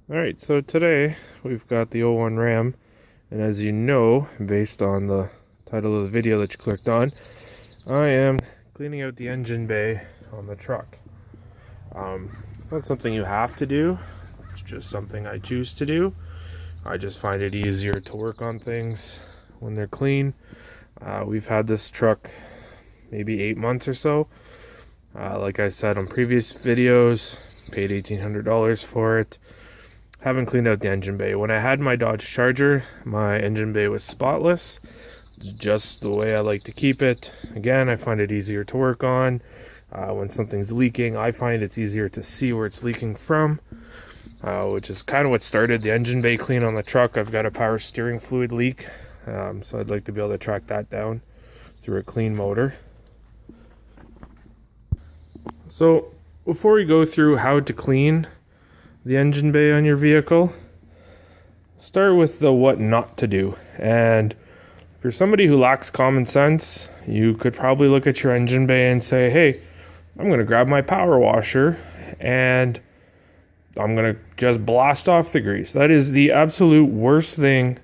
Alright, so today we've got the '01 Ram, and as you know, based on the title of the video that you clicked on, I am cleaning out the engine bay on the truck. It's not something you have to do, it's just something I choose to do. I just find it easier to work on things when they're clean. We've had this truck maybe 8 months or so. Like I said on previous videos, paid $1,800 for it. Haven't cleaned out the engine bay. When I had my Dodge Charger, my engine bay was spotless. Just the way I like to keep it. Again, I find it easier to work on. When something's leaking, I find it's easier to see where it's leaking from, which is kind of what started the engine bay clean on the truck. I've got a power steering fluid leak, so I'd like to be able to track that down through a clean motor. So before we go through how to clean the engine bay on your vehicle, start with the what not to do. And if you're somebody who lacks common sense, you could probably look at your engine bay and say, hey, I'm going to grab my power washer and I'm going to just blast off the grease. That is the absolute worst thing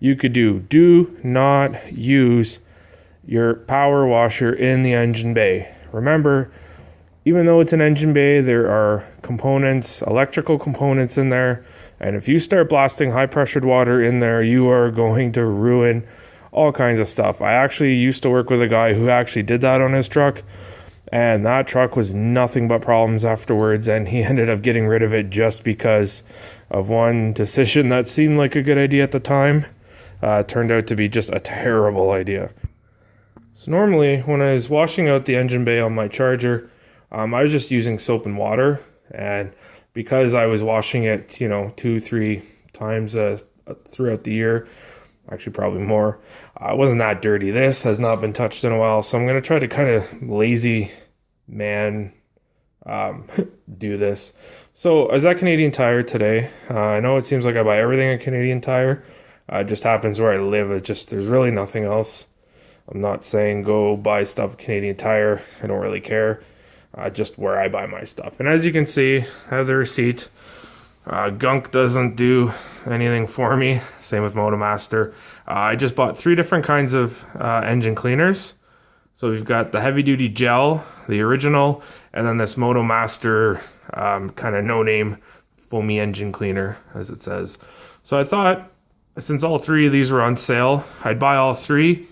you could do. Do not use your power washer in the engine bay. Remember, even though it's an engine bay, there are components, electrical components in there. And if you start blasting high pressured water in there, you are going to ruin all kinds of stuff. I actually used to work with a guy who actually did that on his truck. And that truck was nothing but problems afterwards. And he ended up getting rid of it just because of one decision that seemed like a good idea at the time. Turned out to be just a terrible idea. So normally when I was washing out the engine bay on my Charger, I was just using soap and water, and because I was washing it, 2-3 times throughout the year, actually probably more, it wasn't that dirty. This has not been touched in a while, so I'm going to try to kind of lazy man do this. So I was at Canadian Tire today. I know it seems like I buy everything at Canadian Tire. It just happens where I live. There's really nothing else. I'm not saying go buy stuff at Canadian Tire. I don't really care. Just where I buy my stuff. And as you can see, I have the receipt. Gunk doesn't do anything for me. Same with Motomaster. I just bought 3 different kinds of engine cleaners. So we've got the heavy duty gel, the original, and then this Motomaster kind of no-name foamy engine cleaner, as it says. So I thought, since all 3 of these were on sale, I'd buy all 3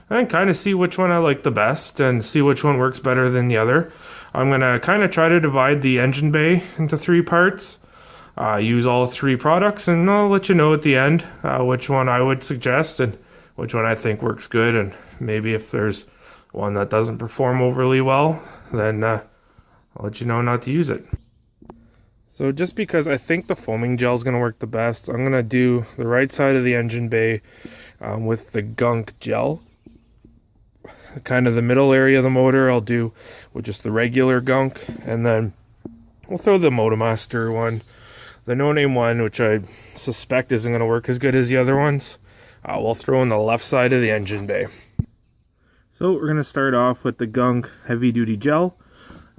and kind of see which one I like the best and see which one works better than the other. I'm going to kind of try to divide the engine bay into 3 parts, use all 3 products, and I'll let you know at the end which one I would suggest and which one I think works good, and maybe if there's one that doesn't perform overly well, then I'll let you know not to use it. So just because I think the foaming gel is going to work the best, I'm going to do the right side of the engine bay with the Gunk Gel. Kind of the middle area of the motor I'll do with just the regular gunk, and then we'll throw the Motomaster one, the no-name one, which I suspect isn't going to work as good as the other ones. We'll throw in the left side of the engine bay. So we're going to start off with the Gunk heavy duty gel,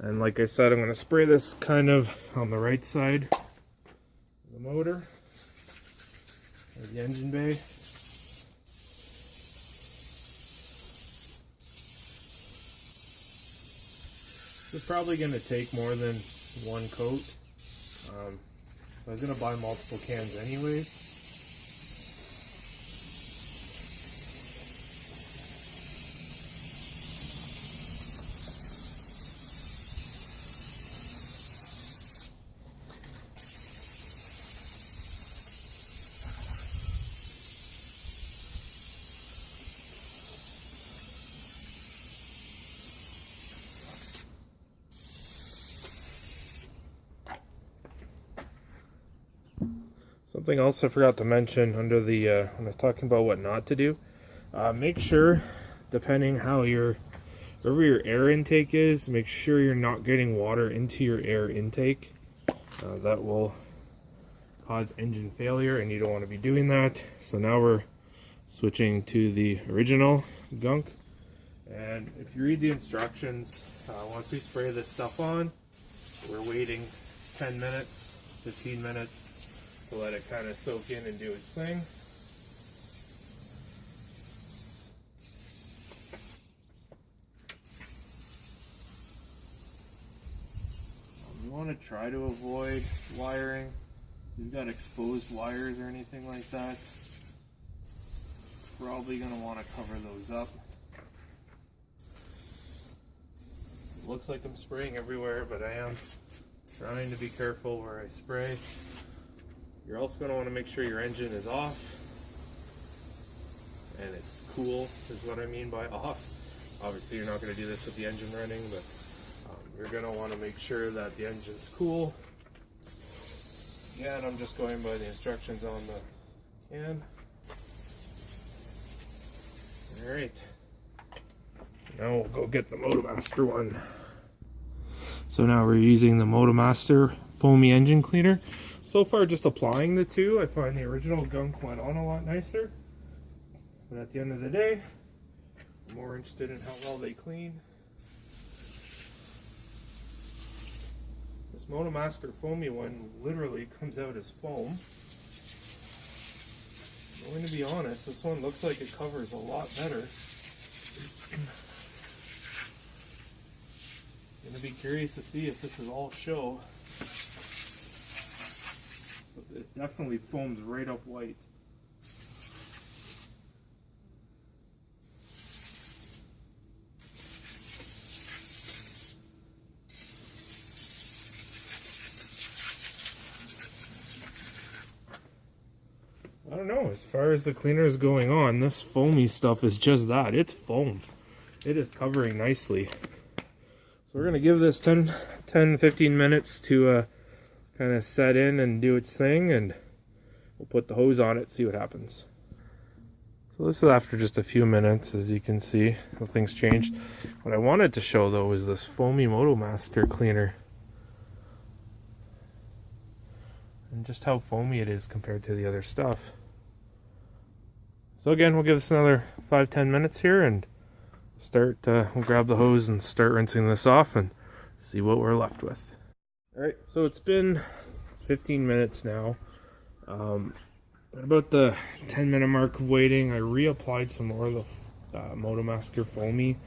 and like I said, I'm going to spray this kind of on the right side of the motor of the engine bay. It's probably going to take more than 1 coat, so I was going to buy multiple cans anyways. Something else I forgot to mention under the when I was talking about what not to do, make sure, depending how wherever your air intake is, make sure you're not getting water into your air intake. That will cause engine failure, and you don't want to be doing that. So now we're switching to the original Gunk, and if you read the instructions, once we spray this stuff on, we're waiting 10 minutes, 15 minutes to let it kind of soak in and do its thing. You want to try to avoid wiring. If you've got exposed wires or anything like that, probably going to want to cover those up. It looks like I'm spraying everywhere, but I am trying to be careful where I spray. You're also going to want to make sure your engine is off and it's cool, is what I mean by off. Obviously you're not going to do this with the engine running, but you're going to want to make sure that the engine's cool. Again, I'm just going by the instructions on the can. Alright, now we'll go get the Motomaster one. So now we're using the Motomaster Foamy Engine Cleaner. So far just applying the two, I find the original Gunk went on a lot nicer. But at the end of the day, I'm more interested in how well they clean. This Motomaster Foamy one literally comes out as foam. I'm going to be honest, this one looks like it covers a lot better. I'm going to be curious to see if this is all show. But it definitely foams right up white. I don't know, as far as the cleaner is going on, this foamy stuff is just that. It's foam. It is covering nicely. So we're going to give this 10-15 minutes to kind of set in and do its thing, and we'll put the hose on it, see what happens. So this is after just a few minutes, as you can see, nothing's changed. What I wanted to show though is this foamy Motomaster cleaner. And just how foamy it is compared to the other stuff. So again, we'll give this another 5-10 minutes here and start, we'll grab the hose and start rinsing this off and see what we're left with. Alright, so it's been 15 minutes now. At about the 10-minute mark of waiting, I reapplied some more of the Motomaster Foamy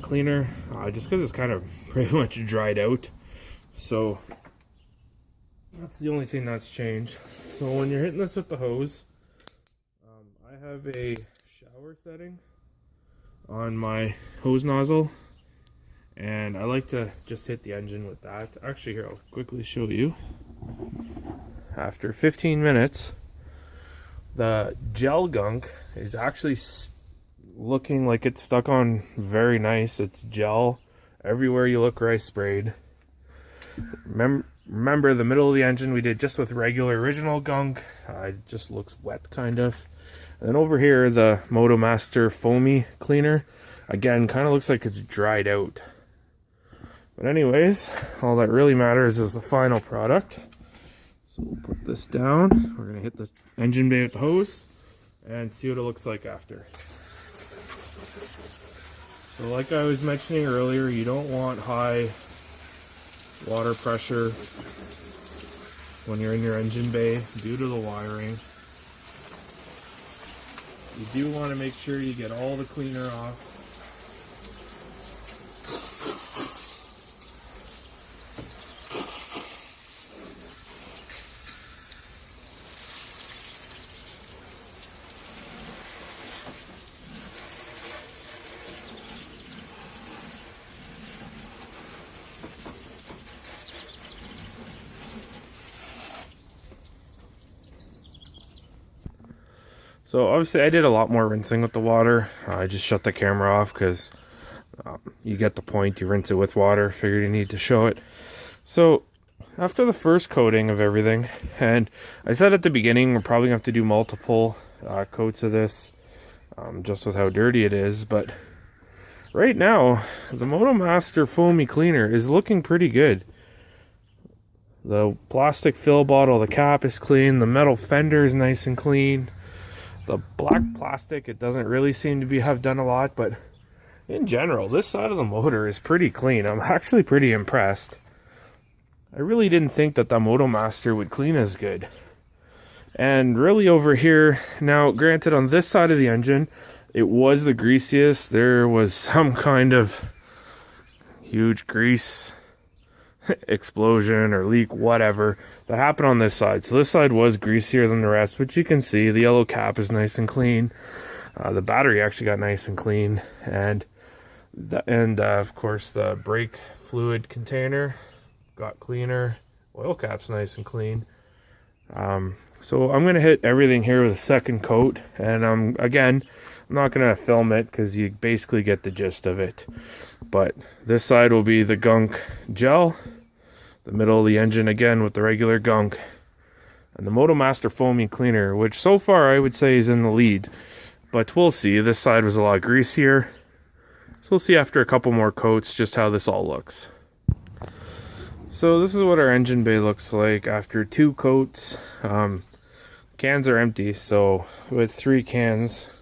Cleaner, just because it's kind of pretty much dried out. So that's the only thing that's changed. So when you're hitting this with the hose, I have a shower setting on my hose nozzle, and I like to just hit the engine with that. Actually, here, I'll quickly show you. After 15 minutes, the gel gunk is actually looking like it's stuck on very nice. It's gel everywhere you look where I sprayed. Remember the middle of the engine we did just with regular original gunk. It just looks wet kind of. And then over here, the Motomaster Foamy Cleaner, again, kind of looks like it's dried out. But anyways, all that really matters is the final product. So we'll put this down. We're going to hit the engine bay with the hose and see what it looks like after. So like I was mentioning earlier, you don't want high water pressure when you're in your engine bay due to the wiring. You do want to make sure you get all the cleaner off. So obviously I did a lot more rinsing with the water. I just shut the camera off because you get the point. You rinse it with water. Figured you need to show it. So after the first coating of everything, and I said at the beginning we're probably going to have to do multiple coats of this just with how dirty it is. But right now the Motomaster Foamy Cleaner is looking pretty good. The plastic fill bottle, the cap is clean. The metal fender is nice and clean. The black plastic, it doesn't really seem to have done a lot, but in general, this side of the motor is pretty clean. I'm actually pretty impressed. I really didn't think that the Motomaster would clean as good. And really over here, now granted on this side of the engine, it was the greasiest. There was some kind of huge grease explosion or leak, whatever, that happened on this side. So this side was greasier than the rest, which you can see. The yellow cap is nice and clean. The battery actually got nice and clean. And of course the brake fluid container got cleaner. Oil cap's nice and clean. So I'm going to hit everything here with a second coat. And again, I'm not going to film it because you basically get the gist of it. But this side will be the Gunk Gel. The middle of the engine again with the regular gunk. And the Motomaster Foamy Cleaner, which so far I would say is in the lead. But we'll see. This side was a lot greasier. So we'll see after a couple more coats just how this all looks. So this is what our engine bay looks like after 2 coats. Cans are empty, so with 3 cans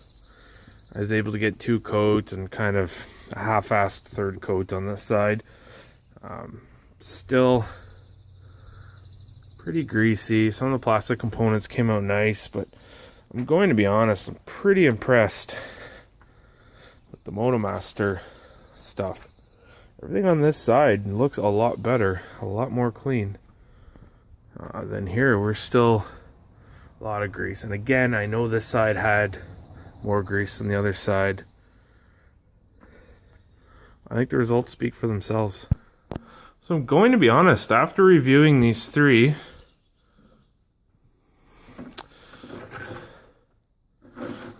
I was able to get 2 coats and kind of a half-assed third coat on this side. Still pretty greasy. Some of the plastic components came out nice, but I'm going to be honest, I'm pretty impressed with the Motomaster stuff. Everything on this side looks a lot better, a lot more clean. Than here, we're still a lot of grease. And again, I know this side had more grease than the other side. I think the results speak for themselves. So I'm going to be honest, after reviewing these 3,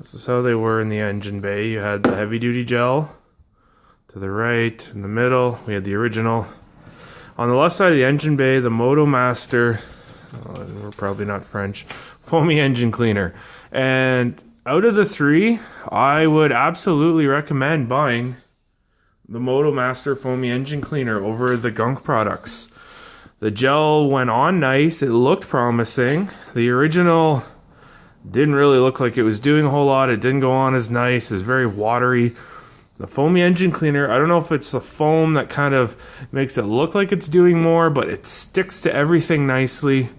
this is how they were in the engine bay. You had the heavy duty gel to the right, in the middle we had the original. On the left side of the engine bay, the Motomaster, we're probably not French, Foamy Engine Cleaner. And out of the 3, I would absolutely recommend buying the Motomaster Foamy Engine Cleaner over the Gunk products. The gel went on nice, it looked promising. The original didn't really look like it was doing a whole lot. It didn't go on as nice, it's very watery. The Foamy Engine Cleaner, I don't know if it's the foam that kind of makes it look like it's doing more, but it sticks to everything nicely.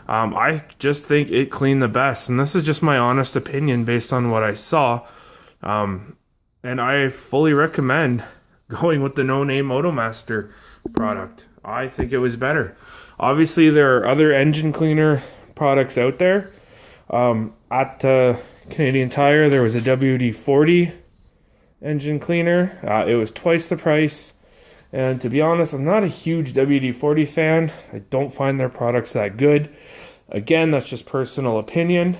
I just think it cleaned the best, and this is just my honest opinion based on what I saw. And I fully recommend going with the no-name Motomaster product. I think it was better. Obviously, there are other engine cleaner products out there. At Canadian Tire, there was a WD-40 engine cleaner. It was twice the price. And to be honest, I'm not a huge WD-40 fan. I don't find their products that good. Again, that's just personal opinion.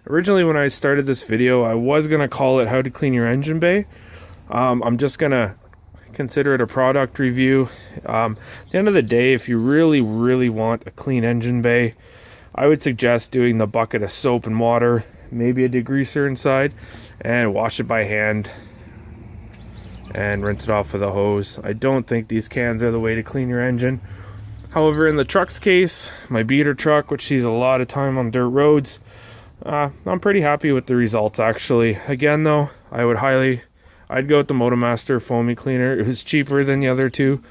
Originally, when I started this video, I was going to call it How to Clean Your Engine Bay. I'm just going to consider it a product review. At the end of the day, if you really, really want a clean engine bay, I would suggest doing the bucket of soap and water, maybe a degreaser inside, and wash it by hand and rinse it off with a hose. I don't think these cans are the way to clean your engine. However, in the truck's case, my beater truck, which sees a lot of time on dirt roads, I'm pretty happy with the results actually. Again though, I'd go with the Motomaster Foamy Cleaner. It was cheaper than the other 2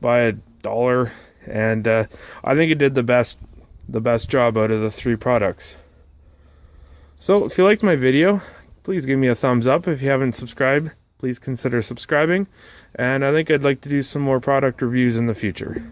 by $1, and I think it did the best job out of the 3 products. So if you liked my video, please give me a thumbs up. If you haven't subscribed, please consider subscribing, and I think I'd like to do some more product reviews in the future.